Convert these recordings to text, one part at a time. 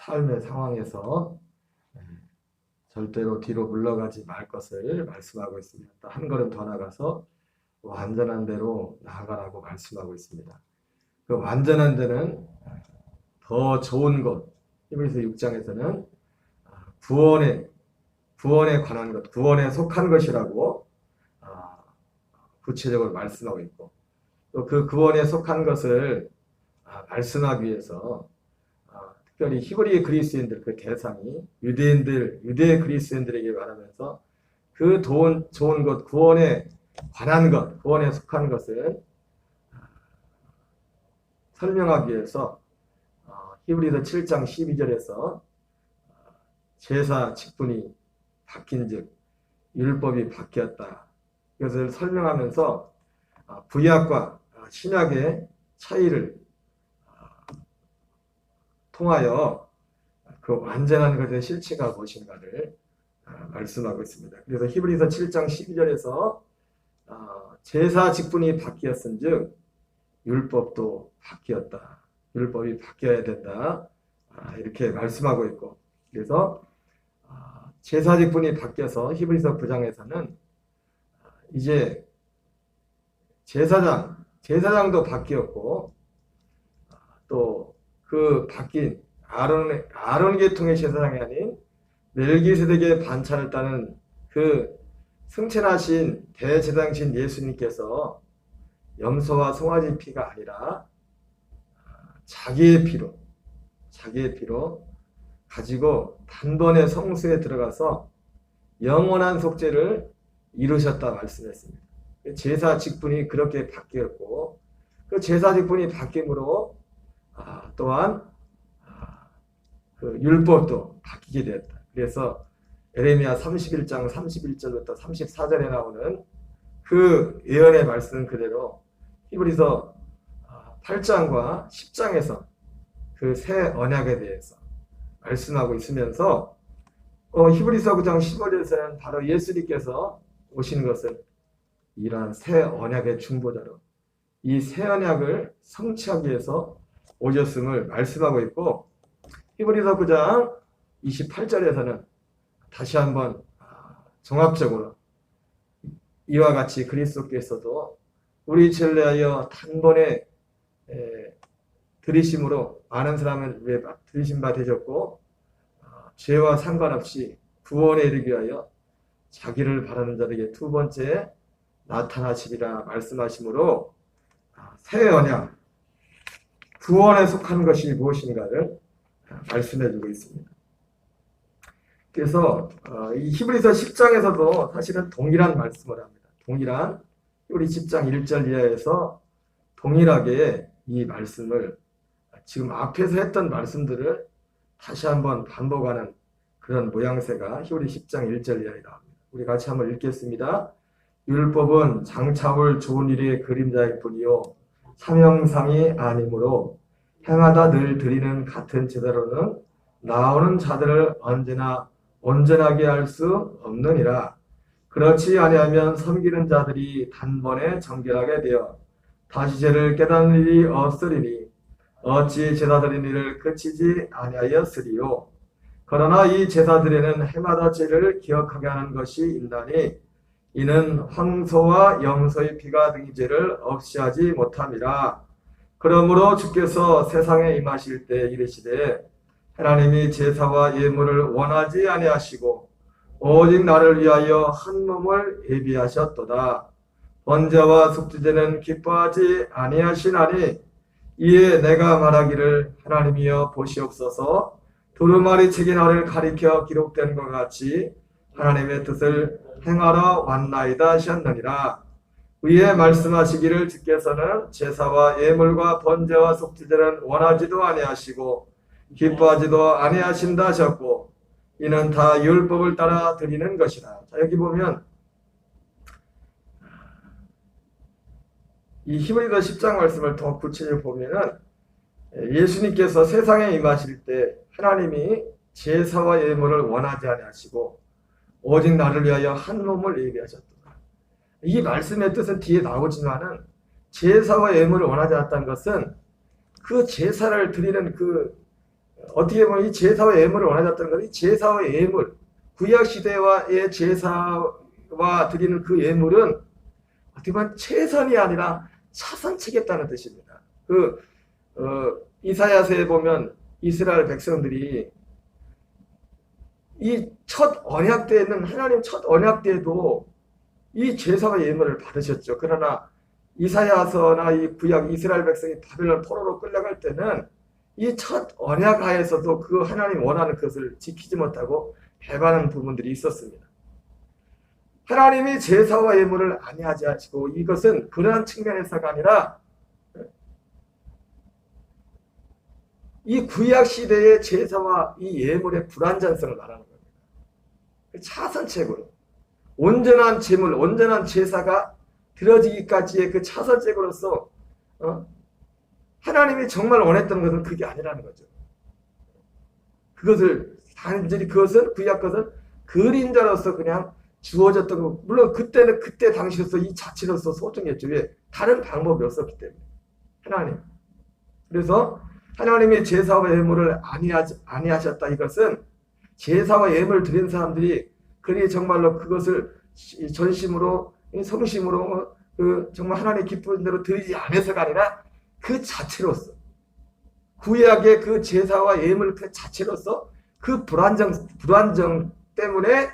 삶의 상황에서 절대로 뒤로 물러가지 말 것을 말씀하고 있습니다. 한 걸음 더 나가서 완전한 대로 나아가라고 말씀하고 있습니다. 그 완전한 데는 더 좋은 것, 히브리서 6장에서는 구원에 관한 것, 구원에 속한 것이라고 구체적으로 말씀하고 있고, 또 그 구원에 속한 것을 말씀하기 위해서 특별히 히브리 그리스인들, 그 대상이 유대 그리스인들에게 말하면서 그 좋은 것, 구원에 관한 것, 구원에 속한 것을 설명하기 위해서 히브리서 7장 12절에서 제사 직분이 바뀐즉 율법이 바뀌었다. 이것을 설명하면서 구약과 신약의 차이를 통하여 그 완전한 것의 실체가 무엇인가를 말씀하고 있습니다. 그래서 히브리서 7장 12절에서 제사 직분이 바뀌었은즉 율법도 바뀌었다. 율법이 바뀌어야 된다. 이렇게 말씀하고 있고, 그래서 제사 직분이 바뀌어서 히브리서 9장에서는 이제 제사장도 바뀌었고, 또 그 바뀐 아론 계통의 제사장이 아닌 멜기세덱의 반차를 따는 그 승천하신 대제사장신 예수님께서 염소와 송아지 피가 아니라 자기의 피로 가지고 단번에 성소에 들어가서 영원한 속죄를 이루셨다 말씀했습니다. 제사 직분이 그렇게 바뀌었고, 그 제사 직분이 바뀜으로 또한 그 율법도 바뀌게 되었다. 그래서 에레미야 31장 31절부터 34절에 나오는 그 예언의 말씀 그대로 히브리서 8장과 10장에서 그 새 언약에 대해서 말씀하고 있으면서 히브리서 9장 15절에서는 바로 예수님께서 오신 것을 이러한 새 언약의 중보자로 이 새 언약을 성취하기 위해서 오셨음을 말씀하고 있고, 히브리서 9장 28절에서는 다시 한번 종합적으로 이와 같이 그리스도께서도 우리 죄를 위하여 단번에 들이심으로 많은 사람을 들이신 바 되셨고, 죄와 상관없이 구원에 이르기 위하여 자기를 바라는 자에게 두 번째 나타나시리라 말씀하시므로 새 언약, 구원에 속한 것이 무엇인가를 말씀해 주고 있습니다. 그래서 이 히브리서 10장에서도 사실은 동일한 말씀을 합니다. 동일한 우리 10장 1절 이하에서 동일하게 이 말씀을 지금 앞에서 했던 말씀들을 다시 한번 반복하는 그런 모양새가 히브리 10장 1절 이하에 나옵니다. 우리 같이 한번 읽겠습니다. 율법은 장차올 좋은 일의 그림자일 뿐이요 사명상이 아니므로 행하다 늘 드리는 같은 제사로는 나오는 자들을 언제나 온전하게 할 수 없느니라. 그렇지 아니하면 섬기는 자들이 단번에 정결하게 되어 다시 죄를 깨닫는 일이 없으리니 어찌 제사 드린 일을 그치지 아니하였으리요. 그러나 이 제사들에는 해마다 죄를 기억하게 하는 것이 있나니 이는 황소와 염소의 피가 등의 죄를 없이 하지 못함이라. 그러므로 주께서 세상에 임하실 때 이르시되 하나님이 제사와 예물을 원하지 아니하시고 오직 나를 위하여 한 몸을 예비하셨도다. 번제와 속죄제는 기뻐하지 아니하시나니 이에 내가 말하기를 하나님이여 보시옵소서 두루마리 책이 나를 가리켜 기록된 것 같이 하나님의 뜻을 행하러 왔나이다 하셨느니라. 위에 말씀하시기를 주께서는 제사와 예물과 번제와 속죄제는 원하지도 아니하시고 기뻐하지도 아니하신다 하셨고 이는 다 율법을 따라 드리는 것이라. 자, 여기 보면 이 히브리서 10장 말씀을 더 구체적으로 보면은 예수님께서 세상에 임하실 때 하나님이 제사와 예물을 원하지 아니하시고 오직 나를 위하여 한 몸을 예비하셨다. 이 말씀의 뜻은 뒤에 나오지만은 제사와 예물을 원하지 않았다는 것은 그 제사를 드리는 그 어떻게 보면 이 제사와 예물을 원하셨다는 것은 이 제사와 예물, 구약 시대와의 제사와 드리는 그 예물은 어떻게 보면 최선이 아니라 차선치겠다는 뜻입니다. 이사야서에 보면 이스라엘 백성들이 이 첫 언약 때에는 하나님 첫 언약 때에도 이 제사와 예물을 받으셨죠. 그러나 이사야서나 이 구약 이스라엘 백성이 바벨론 포로로 끌려갈 때는 이 첫 언약 하에서도 그 하나님 원하는 것을 지키지 못하고 배반하는 부분들이 있었습니다. 하나님이 제사와 예물을 아니하지 하시고 이것은 그러한 측면에서가 아니라 이 구약 시대의 제사와 이 예물의 불완전성을 말하는 겁니다. 차선책으로 온전한 제물, 온전한 제사가 드려지기까지의 그 차선책으로서 하나님이 정말 원했던 것은 그게 아니라는 거죠. 그것을 단순히 그것은 구약 것은 그림자로서 그냥 주어졌던 거. 물론 그때는 그때 당시로서 이 자체로서 소중했죠. 왜? 다른 방법이 없었기 때문에. 하나님. 그래서 하나님이 제사와 예물을 아니하셨다. 이것은 제사와 예물을 드린 사람들이 그리 정말로 그것을 전심으로 성심으로 정말 하나님 기쁘신 대로 드리지 않아서가 아니라 그 자체로서 구약의 그 제사와 예물 그 자체로서 그 불완정 때문에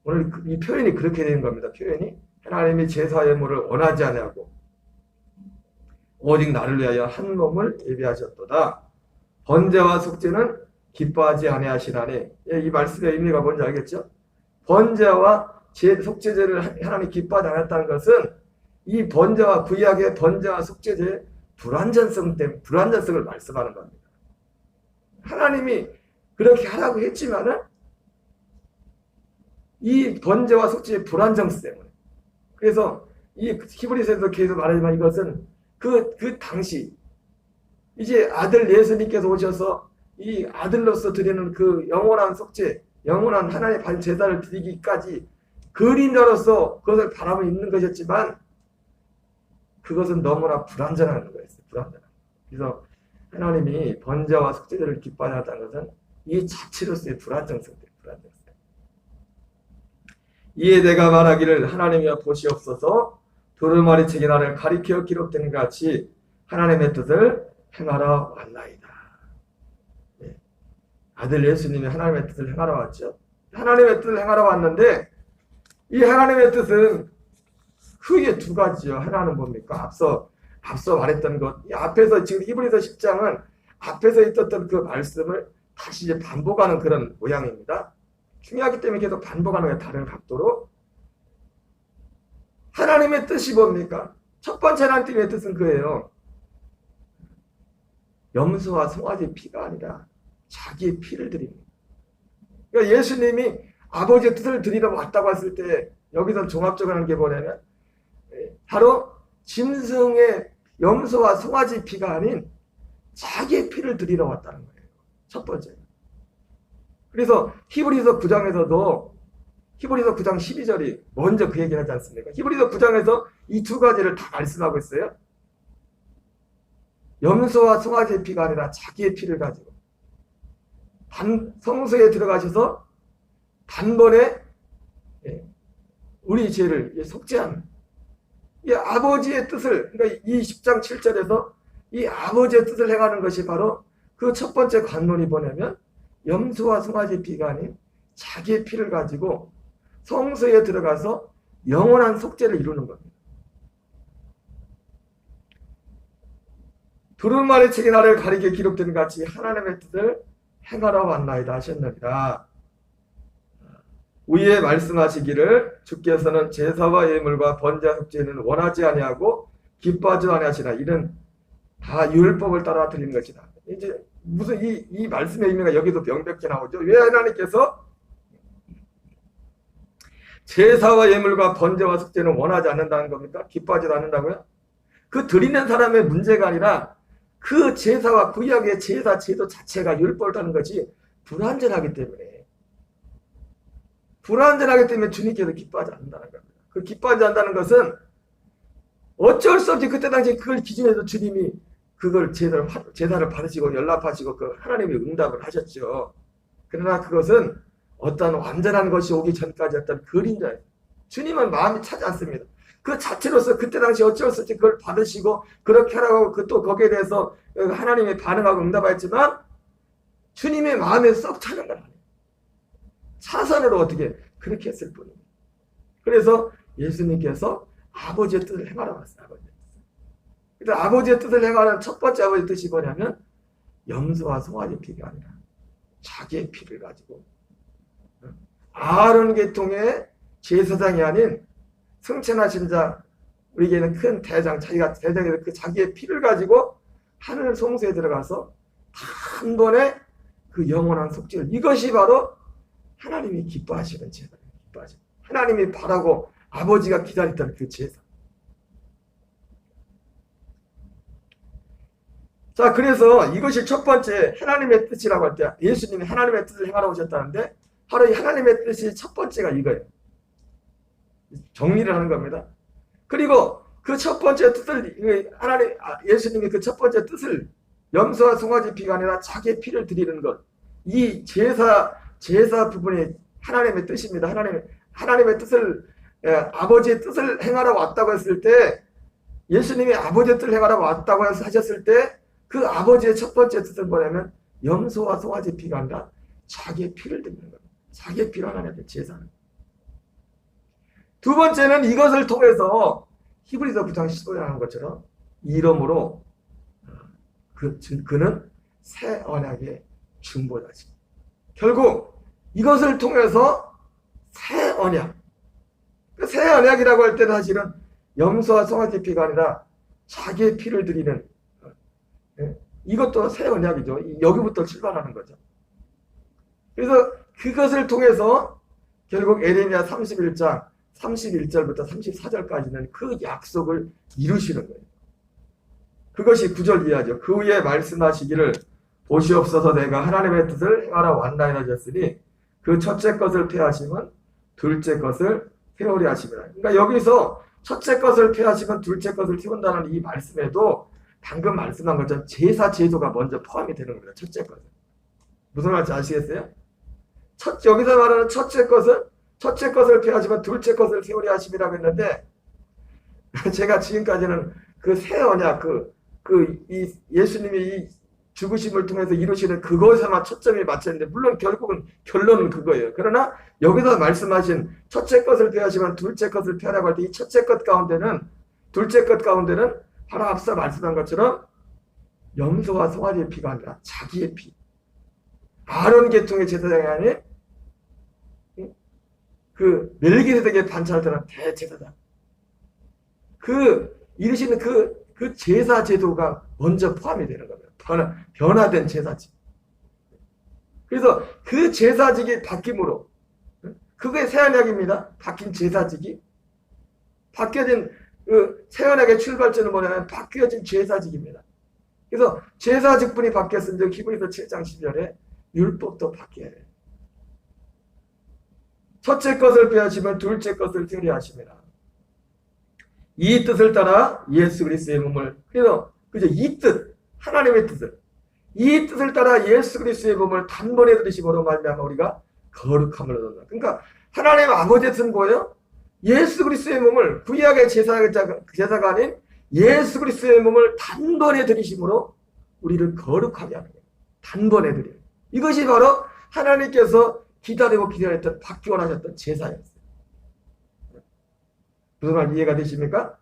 오늘 이 표현이 그렇게 되는 겁니다. 표현이 하나님이 제사와 예물을 원하지 아니하고 오직 나를 위하여 한 몸을 예비하셨도다. 번제와 속죄는 기뻐하지 아니하시나니. 이 말씀의 의미가 뭔지 알겠죠? 번제와 속죄제를 하나님 기뻐하지 않았다는 것은 이 번제와 구약의 번제와 속죄제의 불완전성을 말씀하는 겁니다. 하나님이 그렇게 하라고 했지만은 이 번제와 속죄의 불완전성 때문에. 그래서 이 히브리서에서 계속 말하지만 이것은 그 당시 이제 아들 예수님께서 오셔서 이 아들로서 드리는 그 영원한 속죄, 영원한 하나님의 반 제사를 드리기까지 그림자로서 그것을 바라고 있는 것이었지만 그것은 너무나 불완전한 거였어요. 불완전한. 그래서 하나님이 번제와 속죄제를 기뻐하셨다는 것은 이 자체로서의 불완전성 때문에. 이에 내가 말하기를 하나님이여 보시옵소서 두루마리 책에 나를 가리켜 기록된 것 같이 하나님의 뜻을 행하러 왔나이다. 네. 아들 예수님이 하나님의 뜻을 행하러 왔죠. 하나님의 뜻을 행하러 왔는데 이 하나님의 뜻은 크게 두 가지요. 하나는 뭡니까? 앞서 말했던 것. 이 앞에서 지금 히브리서 10장은 앞에서 있었던 그 말씀을 다시 이제 반복하는 그런 모양입니다. 중요하기 때문에 계속 반복하는 게 다른 각도로. 하나님의 뜻이 뭡니까? 첫 번째 하나님의 뜻은 그예요. 염소와 송아지 피가 아니라 자기의 피를 드립니다. 그러니까 예수님이 아버지의 뜻을 드리러 왔다고 했을 때 여기서 종합적으로 하는 게 뭐냐면 바로 짐승의 염소와 송아지 피가 아닌 자기의 피를 드리러 왔다는 거예요. 첫 번째. 그래서 히브리서 9장에서도 히브리서 9장 12절이 먼저 그 얘기를 하지 않습니까? 히브리서 9장에서 이 두 가지를 다 말씀하고 있어요. 염소와 송아지의 피가 아니라 자기의 피를 가지고 성소에 들어가셔서 단번에 우리 죄를 속죄하는 이 아버지의 뜻을, 그러니까 이 10장 7절에서 이 아버지의 뜻을 행하는 것이 바로 그 첫 번째 관문이 뭐냐면 염소와 송아지의 피가 아닌 자기의 피를 가지고 성소에 들어가서 영원한 속죄를 이루는 겁니다. 두루마리 책에 나를 가리게 기록된 같이 하나님의 뜻을 행하러 왔나이다 하셨느니라. 위에 말씀하시기를 주께서는 제사와 예물과 번제와 속죄는 원하지 아니하고 기뻐하지 아니하시나. 이는 다 율법을 따라 드린 것이다. 이제 무슨 이 말씀의 의미가 여기도 명백히 나오죠. 왜 하나님께서 제사와 예물과 번제와 속죄는 원하지 않는다는 겁니까? 기뻐하지도 않는다고요? 그 드리는 사람의 문제가 아니라 그 제사와 구약의 제사 제도 자체가 율법을 따르는 것이 불완전하기 때문에 주님께서 기뻐하지 않는다는 겁니다. 그 기뻐하지 않는다는 것은 어쩔 수 없이 그때 당시 그걸 기준해서 주님이 그걸 제사를 받으시고 연락하시고 그 하나님이 응답을 하셨죠. 그러나 그것은 어떤 완전한 것이 오기 전까지 어떤 그림자예요. 주님은 마음이 차지 않습니다. 그 자체로서 그때 당시 어쩔 수 없이 그걸 받으시고 그렇게 하라고 또 거기에 대해서 하나님이 반응하고 응답하였지만 주님의 마음에 썩 차는 건 아니에요. 차선으로 어떻게 그렇게 했을 뿐입니다. 그래서 예수님께서 아버지의 뜻을 행하라고 했어요. 그래서 아버지의 뜻을 행하는 첫 번째 아버지의 뜻이 뭐냐면 염소와 송아지 피가 아니라 자기의 피를 가지고 아론 계통의 제사장이 아닌 승천하신 자, 우리에게는 큰 대장, 자기가 대장에서 그 자기의 피를 가지고 하늘 성소에 들어가서 한 번에 그 영원한 속죄를, 이것이 바로 하나님이 기뻐하시는 제사예요. 하나님이 바라고 아버지가 기다렸던 그 제사. 자, 그래서 이것이 첫 번째 하나님의 뜻이라고 할 때, 예수님이 하나님의 뜻을 행하러 오셨다는데 바로 이 하나님의 뜻이 첫 번째가 이거예요. 정리를 하는 겁니다. 그리고 그 첫 번째 뜻을 예수님이 그 첫 번째 뜻을 염소와 송아지 피가 아니라 자기의 피를 드리는 것, 이 제사 부분이 하나님의 뜻입니다. 하나님의 뜻을, 아버지의 뜻을 행하라고 왔다고 했을 때, 예수님이 아버지의 뜻을 행하라고 왔다고 하셨을 때 그 아버지의 첫 번째 뜻은 뭐냐면 염소와 송아지 피가 아니라 자기의 피를 드리는 겁니다. 자기의 피로 하나님께 제사는. 두 번째는 이것을 통해서 히브리서 9장 15절에 하는 것처럼 이러므로 그는 새 언약의 중보자지. 결국 이것을 통해서 새 언약. 새 언약이라고 할 때는 사실은 염소와 송아지 피가 아니라 자기의 피를 드리는, 이것도 새 언약이죠. 여기부터 출발하는 거죠. 그래서 그것을 통해서 결국 에레미야 31장 31절부터 34절까지는 그 약속을 이루시는 거예요. 그것이 9절 이하죠. 그 후에 말씀하시기를 보시옵소서 내가 하나님의 뜻을 행하러 왔나이다 하셨으니 그 첫째 것을 폐하시면 둘째 것을 세우려 하심이라. 그러니까 여기서 첫째 것을 폐하시면 둘째 것을 세운다는 이 말씀에도 방금 말씀한 것처럼 제사 제도가 먼저 포함이 되는 겁니다. 첫째 것은. 무슨 말인지 아시겠어요? 여기서 말하는 첫째 것을 폐하시면 둘째 것을 세우려 하심이라고 했는데, 제가 지금까지는 그 새 언약, 이 예수님이 이 죽으심을 통해서 이루시는 그것에만 초점이 맞췄는데, 물론 결론은 그거예요. 그러나 여기서 말씀하신 첫째 것을 폐하시면 둘째 것을 폐하라고 할 때 이 둘째 것 가운데는 바로 앞서 말씀한 것처럼 염소와 송아지의 피가 아니라 자기의 피. 아론 계통의 제사장이 아닌 그 멜기세덱의 반차를 드는 대제사장. 이르시는 그 제사 제도가 먼저 포함이 되는 겁니다. 변화된 제사직. 그래서 그 제사직이 바뀜으로, 그게 새 언약입니다. 바뀐 제사직이. 바뀌어진 새 언약의 출발점은 뭐냐면 바뀌어진 제사직입니다. 그래서 제사직분이 바뀌었으면 히브리서 7장 10절에 율법도 바뀌어야 돼요. 첫째 것을 폐하시면 둘째 것을 세우려 하심이라. 이 뜻을 따라 예수 그리스도의 몸을, 그래서 그죠, 이 뜻, 하나님의 뜻을, 이 뜻을 따라 예수 그리스도의 몸을 단번에 들으심으로 말미암아 우리가 거룩함을 얻는다. 그러니까 하나님 아버지의 뜻은 뭐예요? 예수 그리스도의 몸을, 구약의 제사가 아닌 예수 그리스도의 몸을 단번에 들이심으로 우리를 거룩하게 하는 거예요. 단번에 들이는. 이것이 바로 하나님께서 기다렸던, 받기 원하셨던 제사였어요. 무슨 말 이해가 되십니까?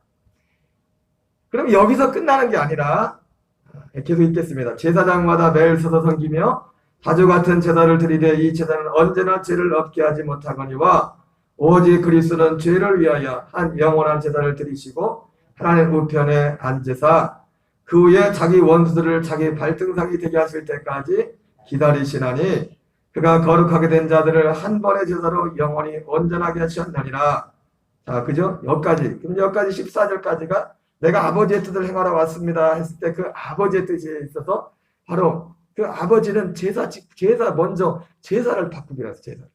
그럼 여기서 끝나는 게 아니라 계속 읽겠습니다. 제사장마다 매일 서서 섬기며 자주 같은 제사를 드리되 이 제사는 언제나 죄를 없게 하지 못하거니와 오직 그리스도는 죄를 위하여 한 영원한 제사를 드리시고 하나님 우편에 앉으사 그 후에 자기 원수들을 자기 발등상이 되게 하실 때까지 기다리시나니 그가 거룩하게 된 자들을 한 번의 제사로 영원히 온전하게 하셨느니라. 자, 그죠? 여기까지. 그럼 여기까지 14절까지가 내가 아버지의 뜻을 행하러 왔습니다 했을 때 그 아버지의 뜻에 있어서 바로 그 아버지는 먼저 제사를 바꾸기라서 제사를.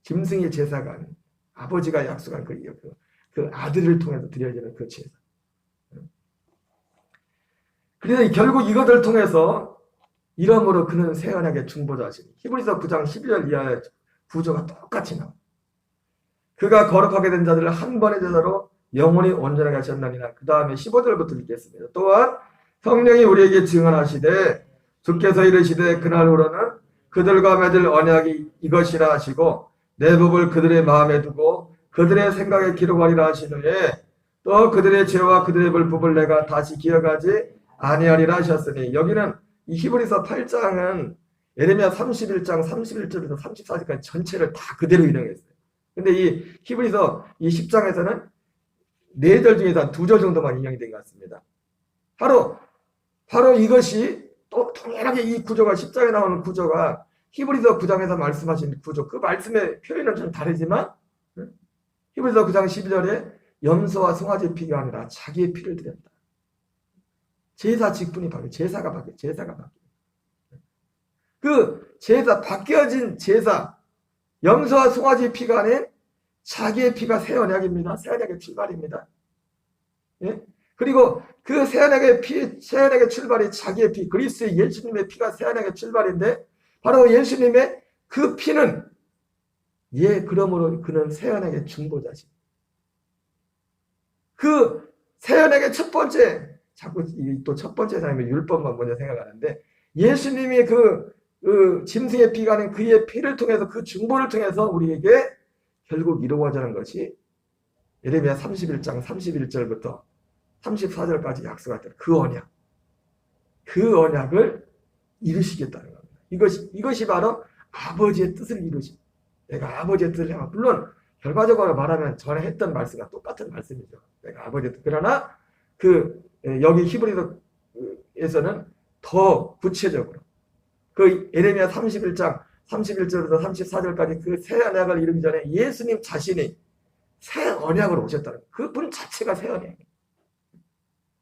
짐승의 제사가 아닌 아버지가 약속한 그 아들을 통해서 드려지는 그 제사. 그래서 결국 이것을 통해서 이러므로 그는 새 언약의 중보자시니 히브리서 9장 12절 이하의 구조가 똑같이 나옵니다. 그가 거룩하게 된 자들을 한 번의 제사로 영원히 온전하게 하셨나니라. 그 다음에 15절부터 읽겠습니다. 또한 성령이 우리에게 증언하시되 주께서 이르시되 그날로는 그들과 맺을 언약이 이것이라 하시고 내 법을 그들의 마음에 두고 그들의 생각에 기록하리라 하신 후에 또 그들의 죄와 그들의 불법을 내가 다시 기억하지 아니하리라 하셨으니, 여기는 이 히브리서 8장은 예레미야 31장 31절부터 34절까지 전체를 다 그대로 인용했어요. 근데 이 히브리서 이 10장에서는 4절 중에서 한 2절 정도만 인용이 된 것 같습니다. 바로 이것이 또 동일하게 이 구조가 10장에 나오는 구조가 히브리서 9장에서 말씀하신 구조, 그 말씀의 표현은 좀 다르지만 히브리서 9장 12절에 염소와 송아지 피가 아니라 자기의 피를 드렸다. 제사 직분이 바뀌어, 제사가 바뀌어. 그 제사, 바뀌어진 제사, 염소와 송아지 피가 아닌 자기의 피가 새 언약입니다. 새 언약의 출발입니다. 예? 그리고 그 새 언약의 피, 새 언약의 출발이 자기의 피, 그리스도의 예수님의 피가 새 언약의 출발인데, 바로 예수님의 그 피는 그러므로 그는 새 언약의 중보자시. 그 새 언약의 첫 번째, 자꾸 또 첫 번째 사람의 율법만 먼저 생각하는데, 예수님이 그 짐승의 피가 아닌 그의 피를 통해서, 그 중보를 통해서 우리에게 결국 이루어지는 것이 예레미야 31장 31절부터 34절까지 약속했던 그 언약, 그 언약을 이루시겠다는 겁니다. 이것이 바로 아버지의 뜻을 이루시. 내가 아버지의 뜻을 향하, 물론 결과적으로 말하면 전에 했던 말씀과 똑같은 말씀이죠. 내가 아버지의 뜻. 그러나 여기 히브리서에서는 더 구체적으로 그 예레미야 31장 31절부터 34절까지 그 새 언약을 이루기 전에 예수님 자신이 새 언약으로 오셨다는 거예요. 그분 자체가 새 언약이에요.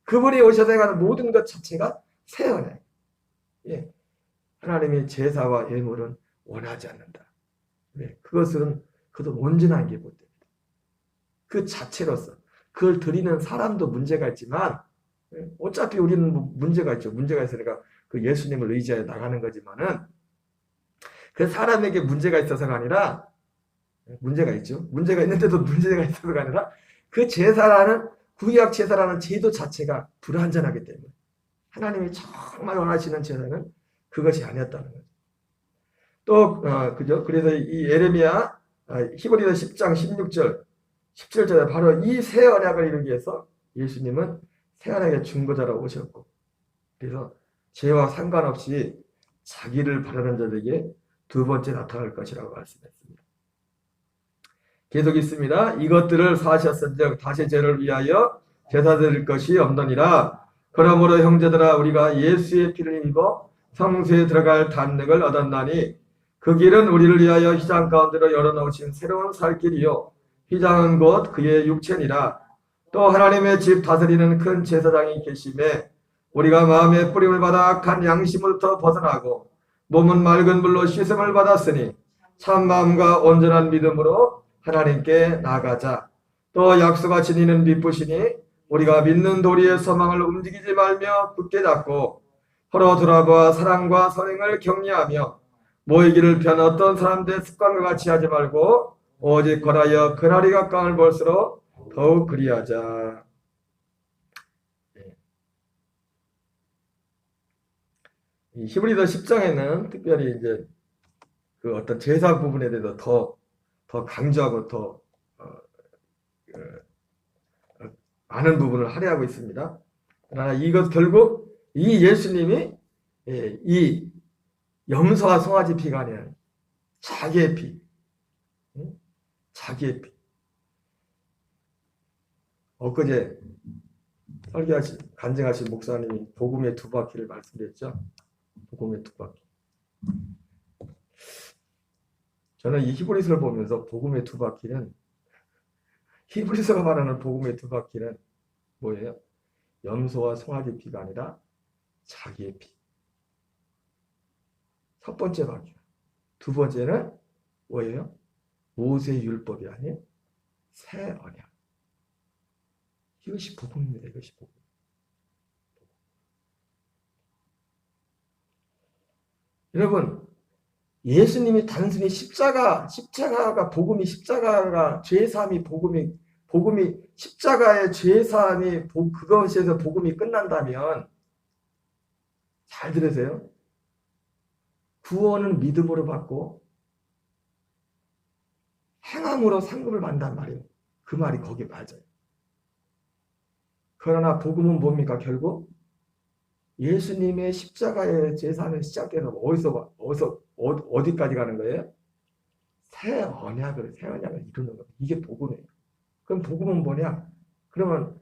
그분이 오셔서 해가는 모든 것 자체가 새 언약. 예. 하나님이 제사와 예물은 원하지 않는다. 네. 그것은 온전한 게 못 됩니다. 그 자체로서 그걸 드리는 사람도 문제가 있지만, 어차피 우리는 문제가 있죠. 문제가 있으니까 그 예수님을 의지하여 나가는 거지만은, 그 사람에게 문제가 있어서가 아니라, 문제가 있죠. 문제가 있는데도 문제가 있어서가 아니라, 그 제사라는, 구약 제사라는 제도 자체가 불완전하기 때문에 하나님이 정말 원하시는 제사는 그것이 아니었다는 거죠. 또 그죠? 그래서 이 예레미야 히브리서 10장 16절 17절에 바로 이 새 언약을 이루기 위해서 예수님은 새 언약의 중보자로 오셨고, 그래서 죄와 상관없이 자기를 바라는 자들에게 두 번째 나타날 것이라고 말씀했습니다. 계속 있습니다. 이것들을 사하셨은즉 다시 죄를 위하여 제사 드릴 것이 없느니라. 그러므로 형제들아, 우리가 예수의 피를 입어 성소에 들어갈 담력을 얻었나니 그 길은 우리를 위하여 휘장 가운데로 열어놓으신 새로운 살 길이요 휘장은 곧 그의 육체니라. 또 하나님의 집 다스리는 큰 제사장이 계심에 우리가 마음의 뿌림을 받아 악한 양심으로부터 벗어나고 몸은 맑은 물로 씻음을 받았으니 참 마음과 온전한 믿음으로 하나님께 나가자. 또 약속하신 이는 미쁘시니 우리가 믿는 도리의 소망을 움직이지 말며 굳게 잡고 서로 돌아보아 사랑과 선행을 격려하며 모이기를 편 어떤 사람들의 습관과 같이 하지 말고 오직 권하여 그날이 가까움을 볼수록 더욱 그리하자. 이 히브리서 10장에는 특별히 이제 그 어떤 제사 부분에 대해서 더 강조하고 더 많은 부분을 할애하고 있습니다. 그러나 이것 결국 이 예수님이 이 염소와 송아지 피가 아니라 자기의 피, 자기의 피. 엊그제 간증하신 목사님이 복음의 두 바퀴를 말씀드렸죠. 복음의 두 바퀴. 저는 이 히브리서를 보면서 복음의 두 바퀴는, 히브리서가 말하는 복음의 두 바퀴는 뭐예요? 염소와 송아지 피가 아니라 자기의 피. 첫 번째 바퀴. 두 번째는 뭐예요? 모세의 율법이 아닌 새 언약. 이것이 복음입니다. 이것이 복음. 여러분, 예수님이 단순히 십자가가 복음이 십자가가 죄사함이 복음이 십자가의 죄사함이 그것에서 복음이 끝난다면 잘 들으세요. 구원은 믿음으로 받고 행함으로 상급을 받는단 말이에요. 그 말이 거기 맞아요. 그러나 복음은 뭡니까? 결국 예수님의 십자가의 제사는 시작돼서 어디까지 가는 거예요? 새 언약을 이루는 거예요. 이게 복음이에요. 그럼 복음은 뭐냐? 그러면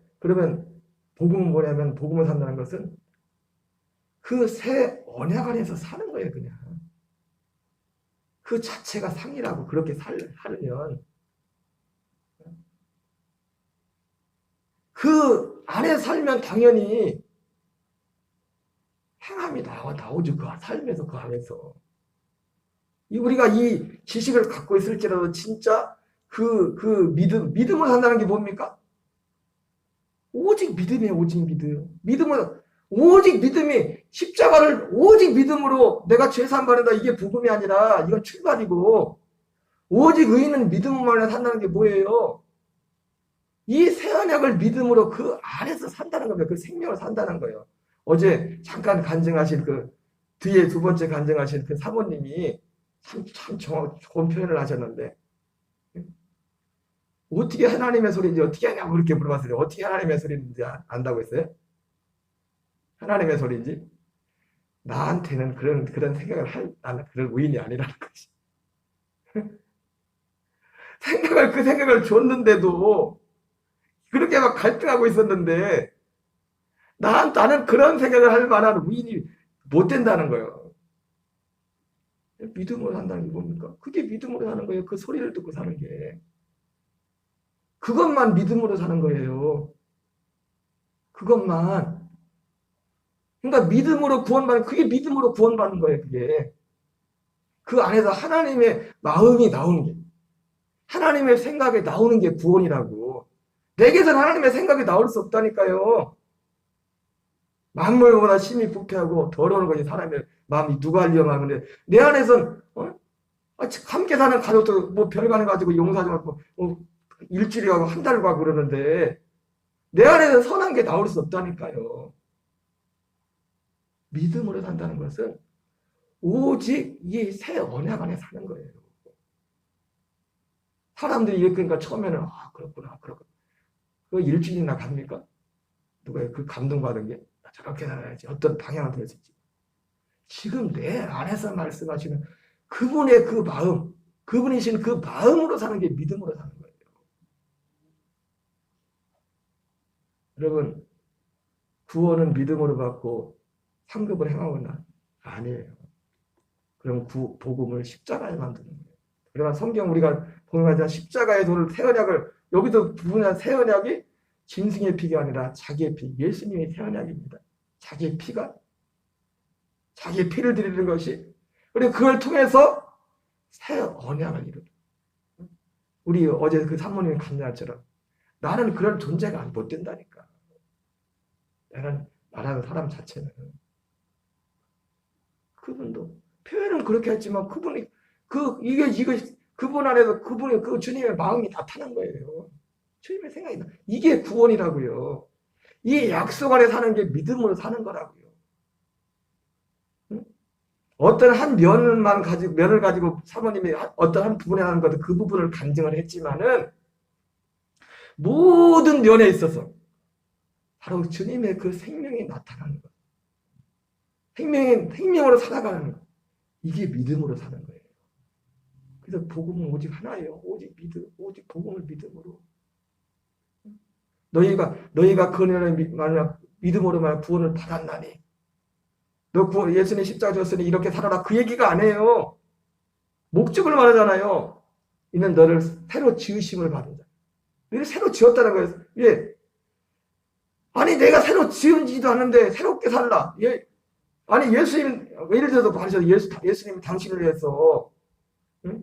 복음은 뭐냐면 복음을 산다는 것은 그 새 언약 안에서 사는 거예요, 그냥. 그 자체가 상이라고 그렇게 살면 그 안에 살면 당연히 행함이 나오죠. 그 삶에서, 그 안에서. 우리가 이 지식을 갖고 있을지라도 진짜 믿음을 산다는 게 뭡니까? 오직 믿음이에요, 오직 믿음. 오직 믿음이, 십자가를 오직 믿음으로 내가 죄사함 받는다. 이게 복음이 아니라 이건 출발이고, 오직 의인은 믿음만에 산다는 게 뭐예요? 이 새 언약을 믿음으로 그 안에서 산다는 겁니다. 그 생명을 산다는 거예요. 어제 잠깐 간증하신 뒤에 두 번째 간증하신 그 사모님이 참 좋은 표현을 하셨는데, 어떻게 하나님의 소리인지 어떻게 하냐고 그렇게 물어봤어요. 어떻게 하나님의 소리인지 안다고 했어요? 하나님의 소리인지? 나한테는 그런 생각을 나는 그런 의인이 아니라는 것이. 그 생각을 줬는데도, 그렇게 막 갈등하고 있었는데, 나는 그런 생각을 할 만한 의인이 못 된다는 거예요. 믿음으로 산다는 게 뭡니까? 그게 믿음으로 사는 거예요. 그 소리를 듣고 사는 게. 그것만 믿음으로 사는 거예요. 그것만. 그러니까 믿음으로 그게 믿음으로 구원받는 거예요, 그게. 그 안에서 하나님의 마음이 나오는 게, 하나님의 생각이 나오는 게 구원이라고. 내게선 하나님의 생각이 나올 수 없다니까요. 만물보다 심히 부패하고 더러운 것이 사람의 마음이 누가 알려면 내 안에선 함께 사는 가족도 뭐 별관 가지고 용사 좀 하고 일주일이 가고 한 달 가고 그러는데 내 안에는 선한 게 나올 수 없다니까요. 믿음으로 산다는 것은 오직 이 새 언약 안에 사는 거예요. 사람들이 그러니까 처음에는 그렇구나. 그 일주일이나 갑니까? 누가 그 감동받은 게 저렇게 살아야지. 어떤 방향을 들을 수 있지. 지금 내 안에서 말씀하시는 그분의 그 마음, 그분이신 그 마음으로 사는 게 믿음으로 사는 거예요. 여러분, 구원은 믿음으로 받고 상급을 행하거나 아니에요. 그럼 복음을 십자가에 만드는 거예요. 그러나 성경 우리가 보면 십자가의 도를 새 언약을 여기도 부분한 새 언약이 짐승의 피가 아니라 자기의 피, 예수님의 새 언약입니다. 자기의 피를 드리는 것이, 그리고 그걸 통해서 새 언약을 이루는. 우리 어제 그 사모님이 간증처럼 나는 그런 존재가 못 된다니까. 나는 말하는 사람 자체는. 그분도 표현은 그렇게 했지만 그분이 그분 안에서 그 주님의 마음이 나타난 거예요. 주님의 생각이 이게 구원이라고요. 이 약속 안에 사는 게 믿음으로 사는 거라고요. 응? 어떤 한 면을 가지고 사모님이 어떤 한 부분에 하는 것도 그 부분을 간증을 했지만은 모든 면에 있어서 바로 주님의 그 생명이 나타나는 것. 생명으로 살아가는 것. 이게 믿음으로 사는 거예요. 그래서 복음은 오직 하나예요. 오직 복음을 믿음으로. 너희가 그녀를 만약 믿음으로 말 구원을 받았나니 너 예수님 십자가 줬으니 이렇게 살아라 그 얘기가 아니에요. 목적을 말하잖아요. 이는 너를 새로 지으심을 받은 자. 너를 새로 지었다는 거예요. 예. 아니 내가 새로 지은지도 않는데 새롭게 살라. 예. 아니 예수님 예를 들어서 말하셔도 예수님이 당신을 위해서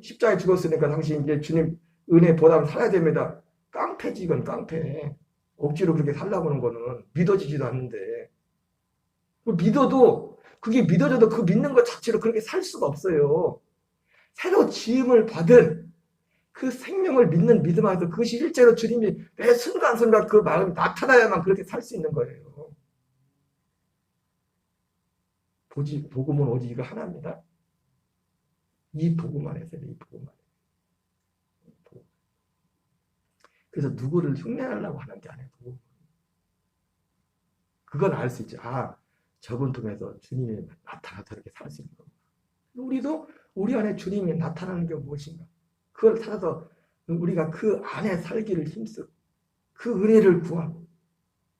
십자가에 죽었으니까 당신 이제 주님 은혜 보답을 살아야 됩니다. 깡패지 이건 깡패. 억지로 그렇게 살라고 하는 거는 믿어지지도 않는데 믿어도 그게 믿어져도 그 믿는 것 자체로 그렇게 살 수가 없어요. 새로 지음을 받은 그 생명을 믿는 믿음 안에서 그것이 실제로 주님이 매 순간순간 그 마음이 나타나야만 그렇게 살 수 있는 거예요. 복음은 오직 이거 하나입니다. 이 복음 안에서 이 복음 안에. 그래서 누구를 흉내내려고 하는 게 아니고 그건 알 수 있죠. 저분 통해서 주님이 나타나서 이렇게 살 수 있는 겁니다. 우리도 우리 안에 주님이 나타나는 게 무엇인가? 그걸 찾아서 우리가 그 안에 살기를 힘쓰고 그 은혜를 구하고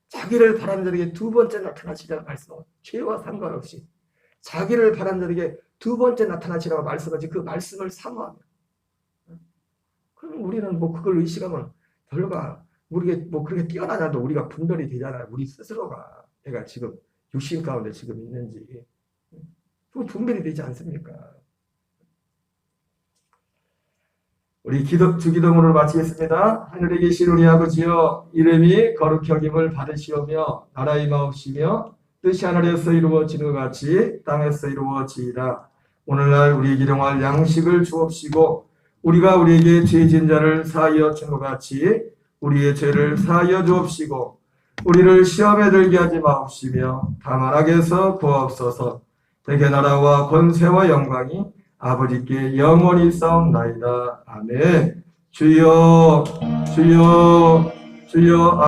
자기를 바라는 자에게 두 번째 나타나시라고 말씀하고 죄와 상관없이 자기를 바라는 자에게 두 번째 나타나시라고 말씀하지 그 말씀을 사모하며 그럼 우리는 그걸 의식하면 결과 우리가 그렇게 뛰어나냐도 우리가 분별이 되잖아요. 우리 스스로가 내가 지금 육신 가운데 지금 있는지 그 분별이 되지 않습니까? 우리 주기도문을 마치겠습니다. 하늘에 계신 우리 아버지여 이름이 거룩히 여김을 받으시오며 나라의 마옵시며 뜻이 하늘에서 이루어지는 것 같이 땅에서 이루어지이다. 오늘날 우리에게 일용할 양식을 주옵시고 우리가 우리에게 죄 지은 자를 사하여 준 것 같이 우리의 죄를 사하여 주옵시고 우리를 시험에 들게 하지 마옵시며 다만 악에서 구하옵소서. 대개 나라와 권세와 영광이 아버지께 영원히 싸움나이다. 아멘. 주여 주여 주여.